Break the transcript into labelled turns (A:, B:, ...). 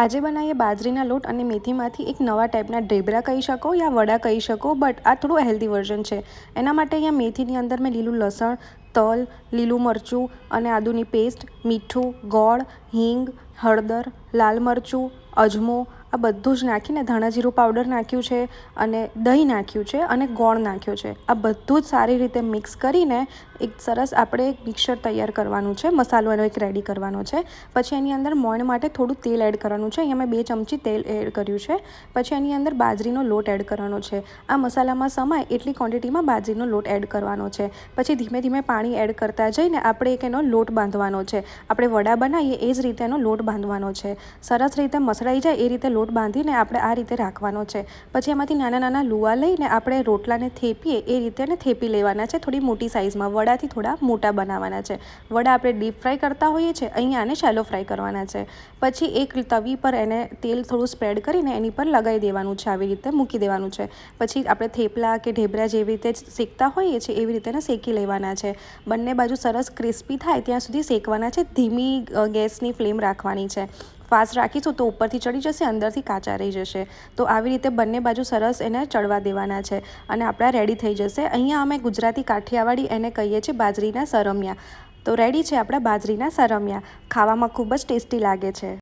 A: આજે બનાવીએ બાજરીના લોટ અને મેથીમાંથી એક નવા ટાઈપના ઢેબરા કહી શકો યા વડા કહી શકો, બટ આ થોડું હેલ્ધી વર્ઝન છે. એના માટે અહીંયા મેથીની અંદર મેં લીલું લસણ, તલ, લીલું મરચું અને આદુની પેસ્ટ, મીઠું, ગોળ, હિંગ, હળદર, લાલ મરચું, અજમો આ બધું જ નાખીને ધાણા જીરું પાવડર નાખ્યું છે અને દહીં નાખ્યું છે અને ગોળ નાખ્યો છે. આ બધું જ સારી રીતે મિક્સ કરીને એક સરસ આપણે એક મિક્સર તૈયાર કરવાનું છે. મસાલો એનો એક રેડી કરવાનો છે. પછી એની અંદર મોણ માટે થોડું તેલ એડ કરવાનું છે. અહીંયા મેં 2 ચમચી તેલ એડ કર્યું છે. પછી એની અંદર બાજરીનો લોટ એડ કરવાનો છે. આ મસાલામાં સમાય એટલી ક્વોન્ટિટીમાં બાજરીનો લોટ એડ કરવાનો છે. પછી ધીમે ધીમે પાણી એડ કરતા જઈને આપણે એક એનો લોટ બાંધવાનો છે. આપણે વડા બનાવીએ એ જ રીતે એનો લોટ બાંધવાનો છે. સરસ રીતે મસળાઈ જાય એ રીતે લોટ બાંધીને આપણે આ રીતે રાખવાનો છે. પછી એમાંથી નાના નાના લુવા લઈને આપણે રોટલાને થેપીએ એ રીતે એને થેપી લેવાના છે. થોડી મોટી સાઇઝમાં વડાથી થોડા મોટા બનાવવાના છે. વડા આપણે ડીપ ફ્રાય કરતા હોઈએ છીએ, અહીંયા આને શેલો ફ્રાય કરવાના છે. પછી એક તવી પર એને તેલ થોડું સ્પ્રેડ કરીને એની પર લગાવી દેવાનું છે, આવી રીતે મૂકી દેવાનું છે. પછી આપણે થેપલા કે ઢેબરા જેવી રીતે શેકતા હોઈએ છીએ એવી રીતે એને શેકી લેવાના છે. બંને બાજુ સરસ ક્રિસ્પી થાય ત્યાં સુધી શેકવાના છે. ધીમી ગેસની ફ્લેમ રાખવાની છે. ફાસ્ટ રાખીશું તો ઉપરથી ચડી જશે, અંદરથી કાચા રહી જશે. તો આવી રીતે બંને બાજુ સરસ એને ચડવા દેવાના છે અને આપણા રેડી થઈ જશે. અહીંયા અમે ગુજરાતી કાઠિયાવાડી એને કહીએ છીએ બાજરીના સરમિયા. તો રેડી છે આપણા બાજરીના સરમિયા. ખાવામાં ખૂબ જ ટેસ્ટી લાગે છે.